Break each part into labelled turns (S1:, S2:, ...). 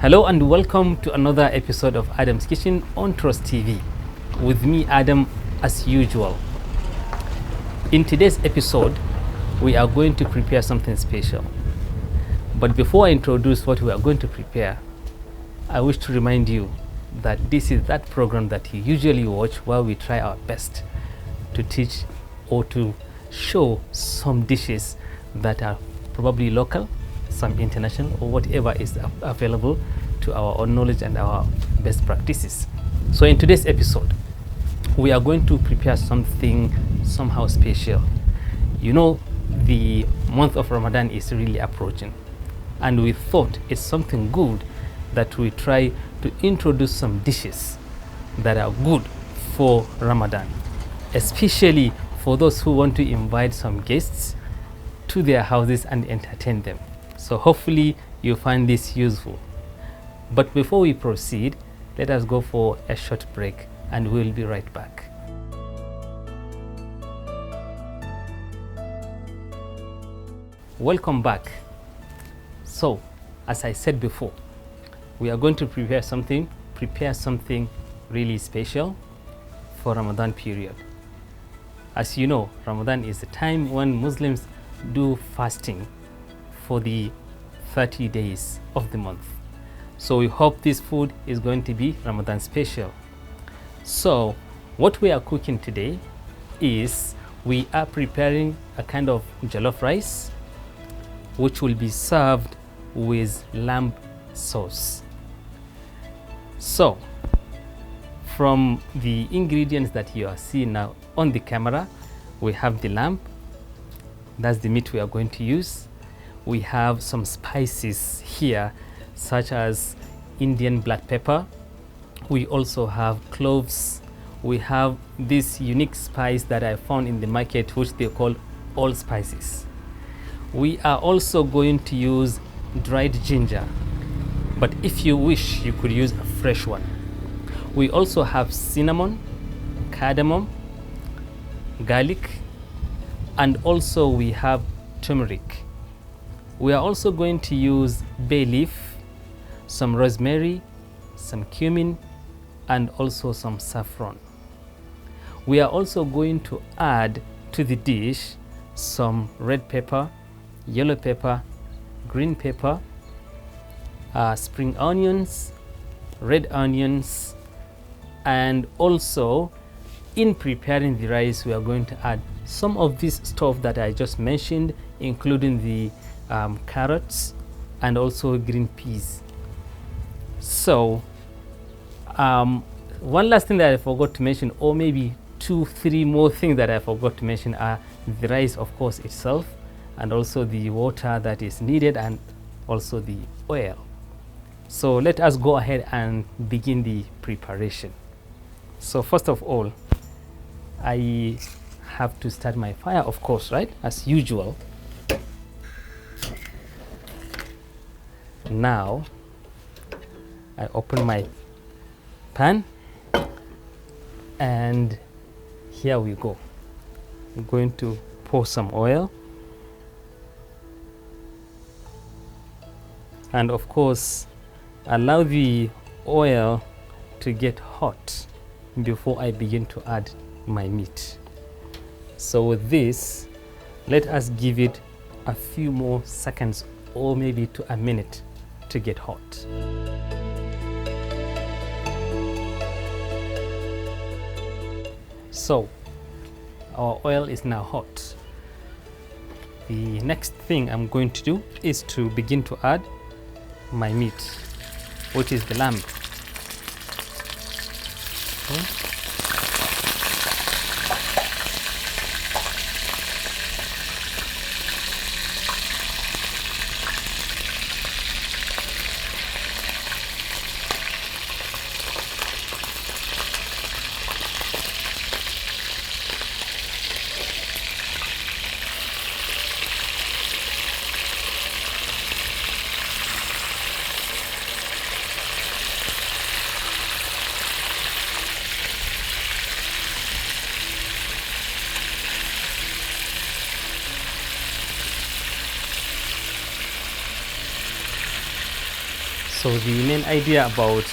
S1: Hello and welcome to another episode of Adam's Kitchen on Trust TV. With me, Adam, as usual. In today's episode, we are going to prepare something special. But before I introduce what we are going to prepare, I wish to remind you that this is that program that you usually watch while we try our best to teach or to show some dishes that are probably local, some international, or whatever is available to our own knowledge and our best practices. So in today's episode, we are going to prepare something somehow special. You know, the month of Ramadan is really approaching, and we thought it's something good that we try to introduce some dishes that are good for Ramadan, especially for those who want to invite some guests to their houses and entertain them. So hopefully you find this useful. But before we proceed, let us go for a short break and we'll be right back. Welcome back. So, as I said before, we are going to prepare something really special for Ramadan period. As you know, Ramadan is a time when Muslims do fasting for the 30 days of the month. So we hope this food is going to be Ramadan special. So what we are cooking today is we are preparing a kind of jollof rice which will be served with lamb sauce. So from the ingredients that you are seeing now on the camera, we have the lamb. That's the meat we are going to use. We have some spices here, such as Indian black pepper. We also have cloves. We have this unique spice that I found in the market, which they call allspices. We are also going to use dried ginger, but if you wish, you could use a fresh one. We also have cinnamon, cardamom, garlic, and also we have turmeric. We are also going to use bay leaf, some rosemary, some cumin, and also some saffron. We are also going to add to the dish some red pepper, yellow pepper, green pepper, spring onions, red onions, and also in preparing the rice, we are going to add some of this stuff that I just mentioned, including the carrots and also green peas. So one last thing that I forgot to mention, or maybe 2-3 more things that I forgot to mention, are the rice, of course, itself, and also the water that is needed, and also the oil. So let us go ahead and begin the preparation. So first of all, I have to start my fire, of course, right, as usual. Now I open my pan and here we go. I'm going to pour some oil, and of course allow the oil to get hot before I begin to add my meat. So with this, let us give it a few more seconds or maybe to a minute to get hot. So our oil is now hot. The next thing I'm going to do is to begin to add my meat, which is the lamb. Okay. So the main idea about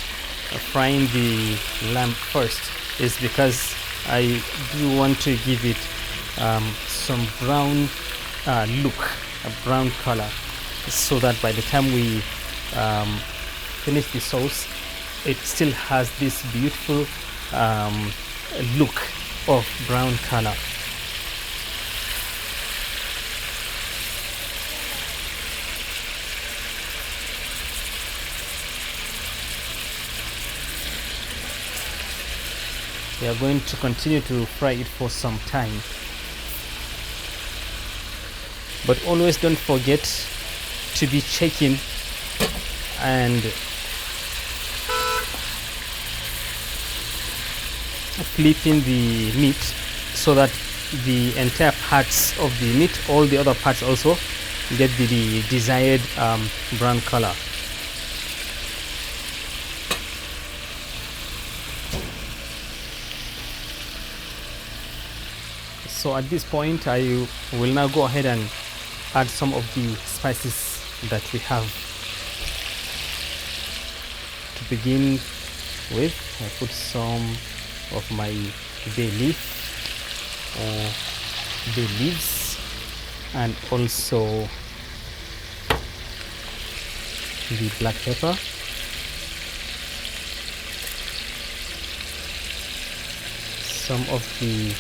S1: frying the lamb first is because I do want to give it some brown look, a brown color, so that by the time we finish the sauce, it still has this beautiful look of brown color. We are going to continue to fry it for some time, but always don't forget to be checking and flipping the meat so that the entire parts of the meat, all the other parts also, get the desired brown color. So at this point, I will now go ahead and add some of the spices that we have. To begin with, I put some of my bay leaf or bay leaves, and also the black pepper, some of the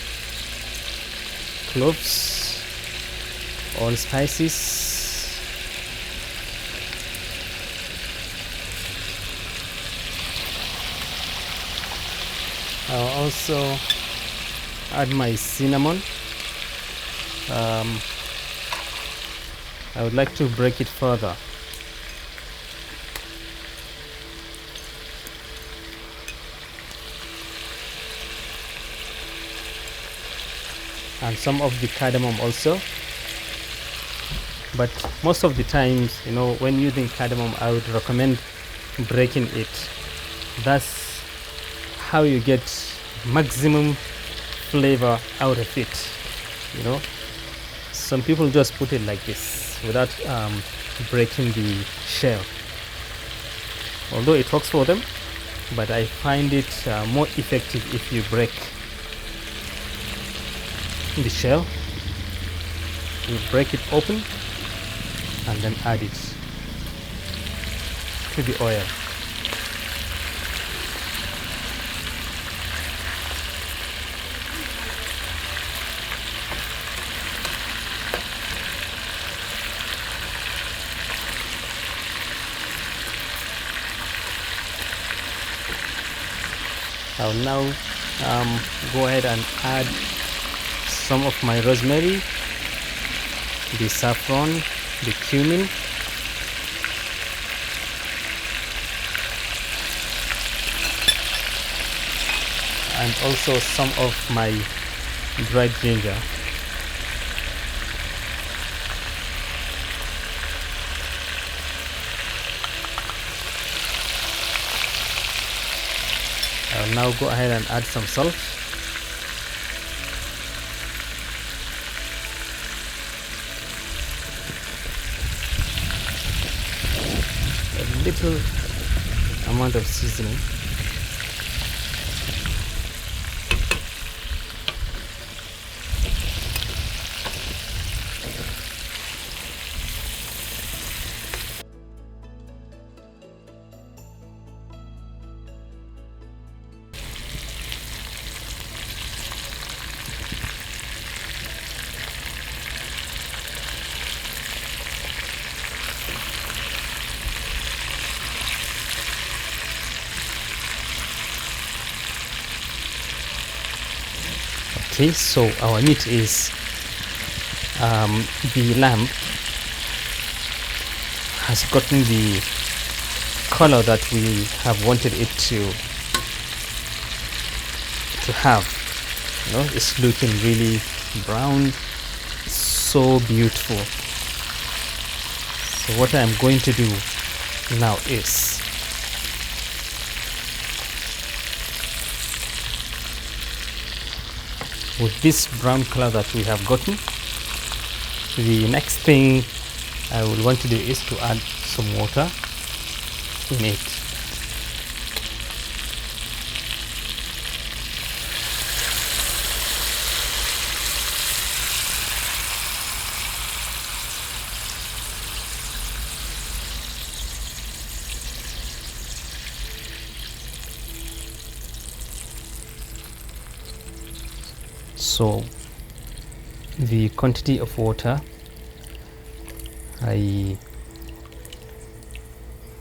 S1: cloves, all spices, I'll also add my cinnamon. I would like to break it further. And some of the cardamom also, but most of the times, you know, when using cardamom, I would recommend breaking it. That's how you get maximum flavor out of it. You know, some people just put it like this without breaking the shell, although it works for them, but I find it more effective if you break the shell. You break it open and then add it to the oil. I'll now go ahead and add some of my rosemary, the saffron, the cumin, and also some of my dried ginger. I'll now go ahead and add some salt. A little amount of seasoning. Okay, so our meat is the lamb has gotten the color that we have wanted it to have. You know, it's looking really brown, so beautiful. So what I'm going to do now is with this brown color that we have gotten, the next thing I would want to do is to add some water. in it. So the quantity of water I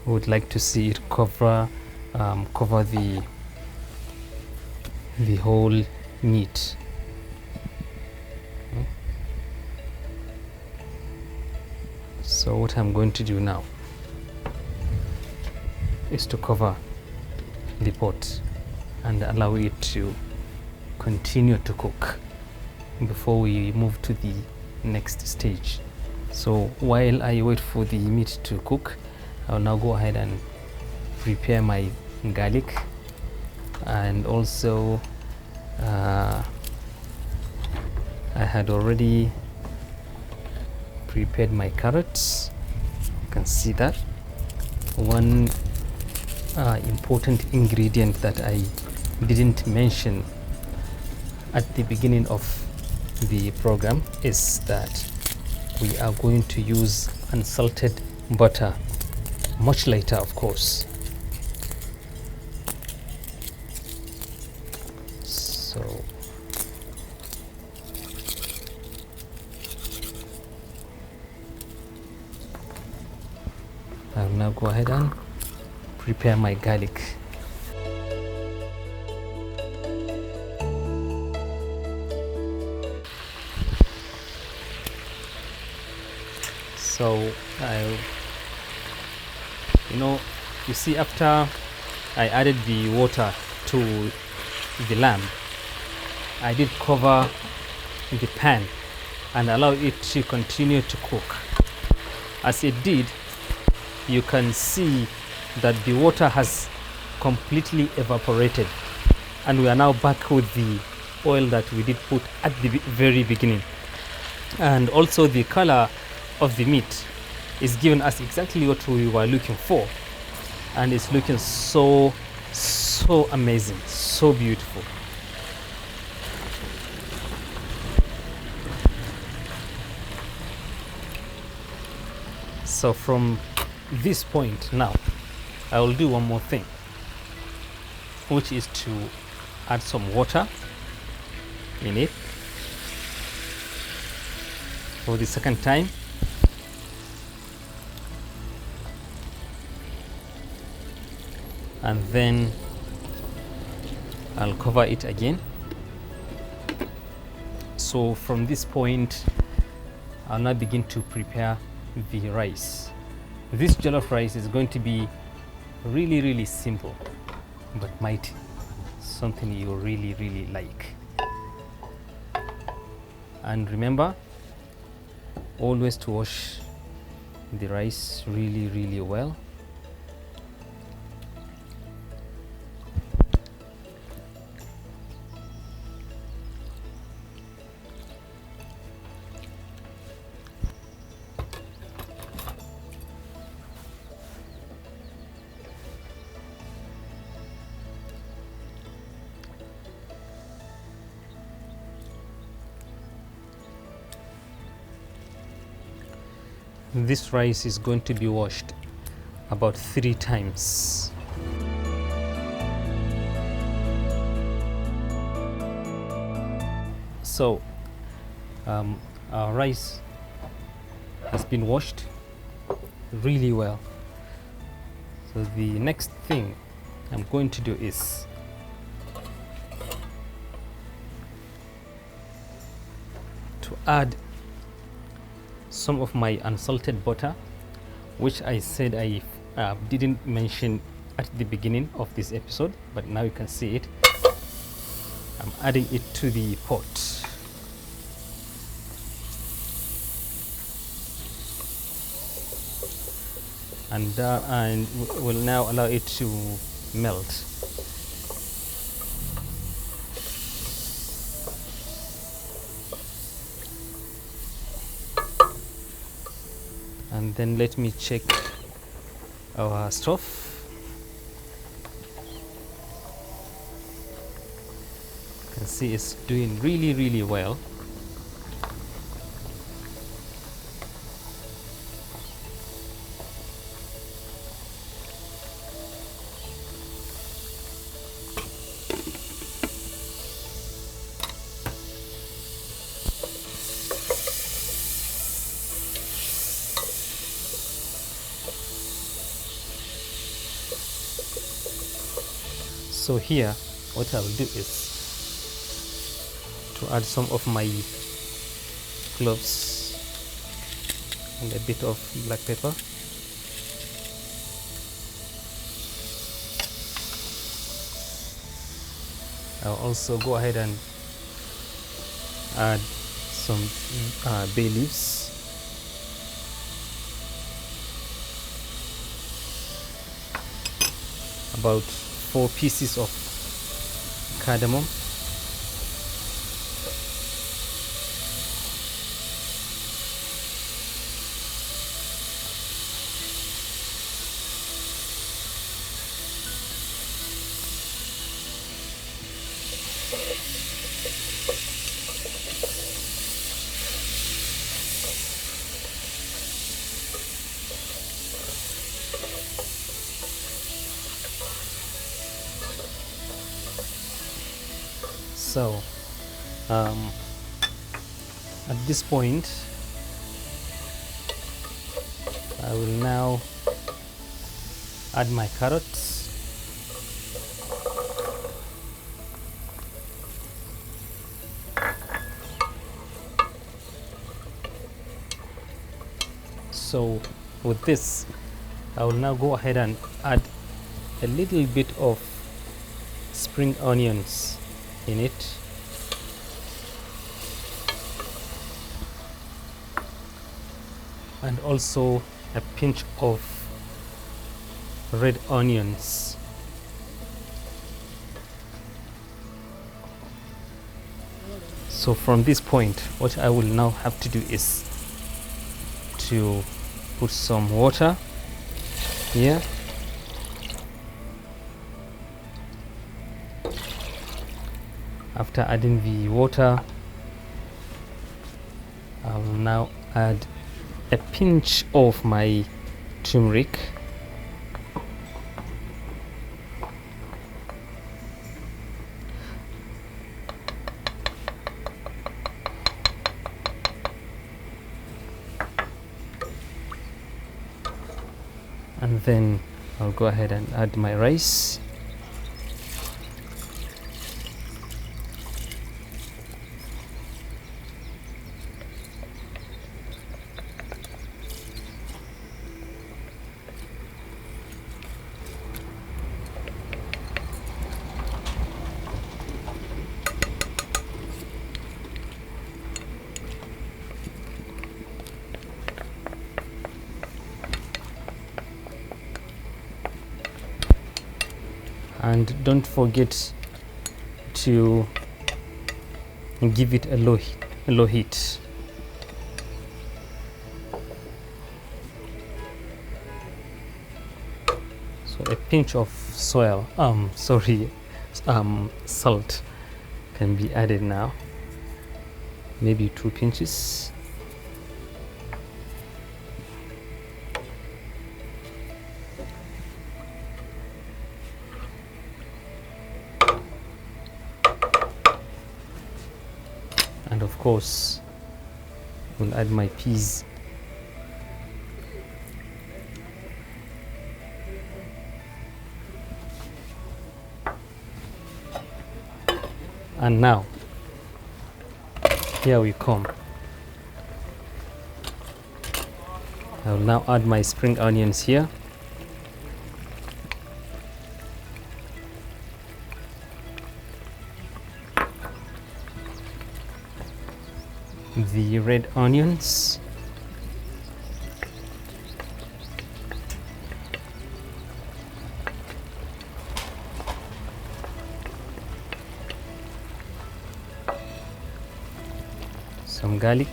S1: would like to see it cover the whole meat. So what I'm going to do now is to cover the pot and allow it to continue to cook before we move to the next stage. So while I wait for the meat to cook, I'll now go ahead and prepare my garlic, and also I had already prepared my carrots. You can see that. One important ingredient that I didn't mention at the beginning of the program is that we are going to use unsalted butter much later, of course. So I'll now go ahead and prepare my garlic. So you see, after I added the water to the lamb, I did cover the pan and allow it to continue to cook. As it did, you can see that the water has completely evaporated, and we are now back with the oil that we did put at the very beginning. And also the color of the meat is giving us exactly what we were looking for, and it's looking so amazing, so beautiful. So from this point now, I will do one more thing, which is to add some water in it for the second time. And then I'll cover it again. So from this point, I'll now begin to prepare the rice. This jollof rice is going to be really simple, but mighty, something you really like. And remember always to wash the rice really well. This rice is going to be washed about 3 times. So our rice has been washed really well. So the next thing I'm going to do is to add some of my unsalted butter, which I said I didn't mention at the beginning of this episode, but now you can see it. I'm adding it to the pot. And will now allow it to melt. And then let me check our stove. can see it's doing really well. So here what I will do is to add some of my cloves and a bit of black pepper. I'll also go ahead and add some bay leaves. About 4 pieces of cardamom. So at this point I will now add my carrots. So with this I will now go ahead and add a little bit of spring onions in it. And also a pinch of red onions. So from this point what I will now have to do is to put some water here. After adding the water, I will now add a pinch of my turmeric. And then I'll go ahead and add my rice. And don't forget to give it a low heat. So a pinch of salt can be added now, maybe 2 pinches. And of course we'll add my peas. And now here we come. I will now add my spring onions here. The red onions. Some garlic.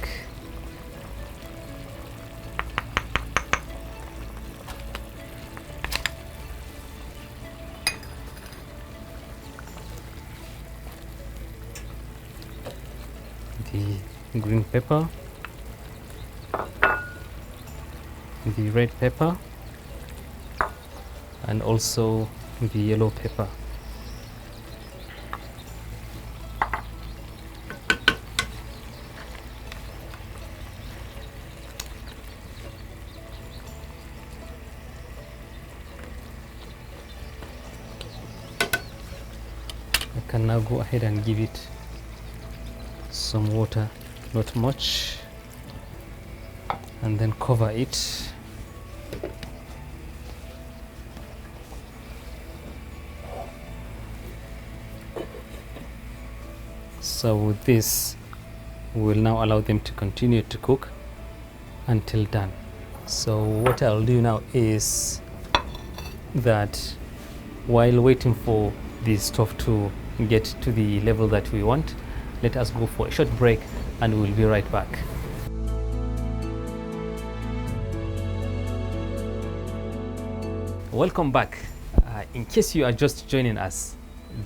S1: the green pepper, the red pepper, and also the yellow pepper. I can now go ahead and give it some water, not much, and then cover it. So with this, we will now allow them to continue to cook until done. So what I'll do now is that while waiting for the stove to get to the level that we want, let us go for a short break and we'll be right back. Welcome back. In case you are just joining us,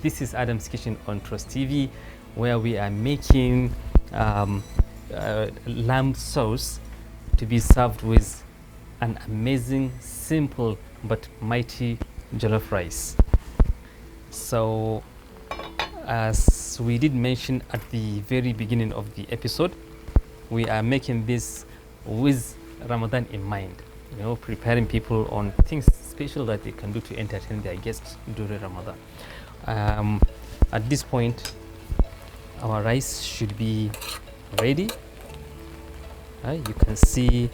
S1: this is Adam's Kitchen on Trust TV, where we are making lamb sauce to be served with an amazing, simple but mighty jollof rice. So as we did mention at the very beginning of the episode, we are making this with Ramadan in mind, you know, preparing people on things special that they can do to entertain their guests during Ramadan. At this point, our rice should be ready. You can see,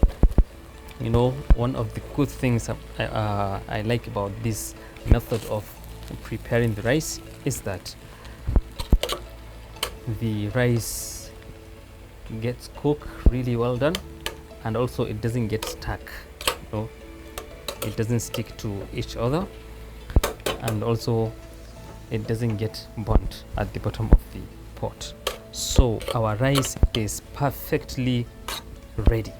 S1: you know, one of the good things I like about this method of preparing the rice is that the rice gets cooked really well done, and also it doesn't get stuck, you know, it doesn't stick to each other, and also it doesn't get burnt at the bottom of the pot. So our rice is perfectly ready.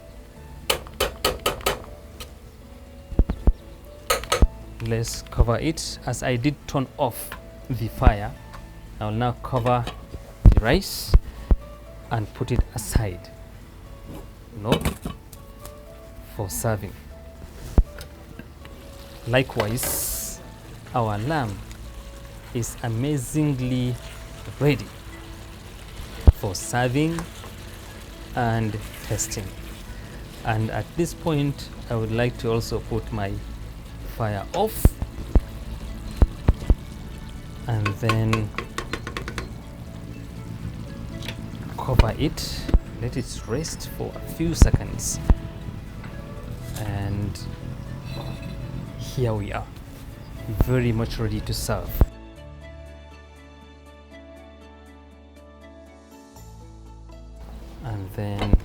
S1: Let's cover it. As I did turn off the fire, I will now cover the rice and put it aside, you know, for serving. Likewise, our lamb is amazingly ready for serving and tasting. And at this point, I would like to also put my fire off and then cover it, let it rest for a few seconds, and here we are, very much ready to serve. And then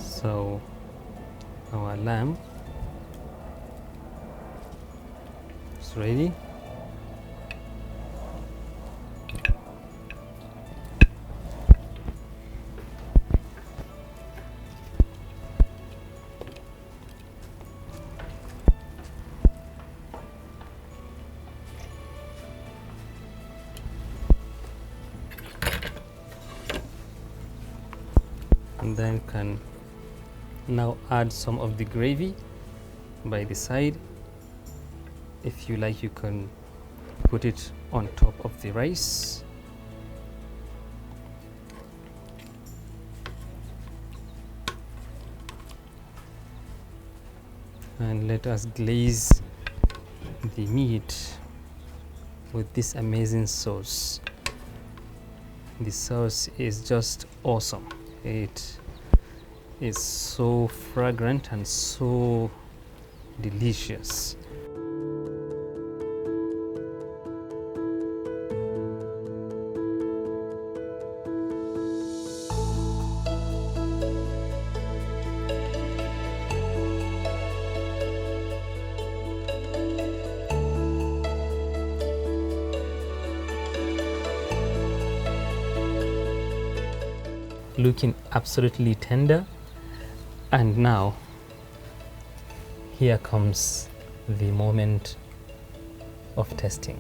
S1: so our lamb is ready. And then can now add some of the gravy by the side. If you like, you can put it on top of the rice. And let us glaze the meat with this amazing sauce. The sauce is just awesome. It is so fragrant and so delicious. looking absolutely tender. And now here comes the moment of testing.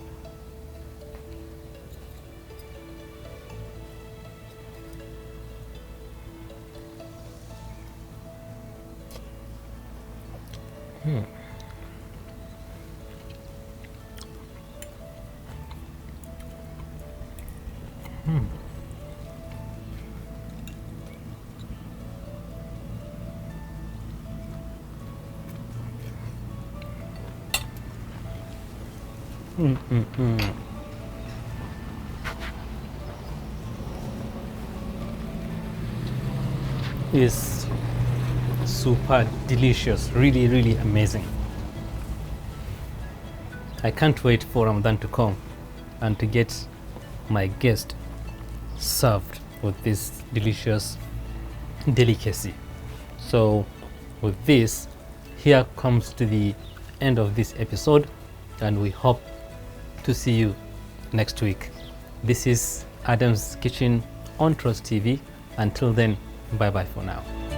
S1: Is super delicious, really, really amazing. I can't wait for Ramadan to come and to get my guest served with this delicious delicacy. So with this, here comes to the end of this episode, and we hope to see you next week. This is Adam's Kitchen on Trust TV. Until then, bye bye for now.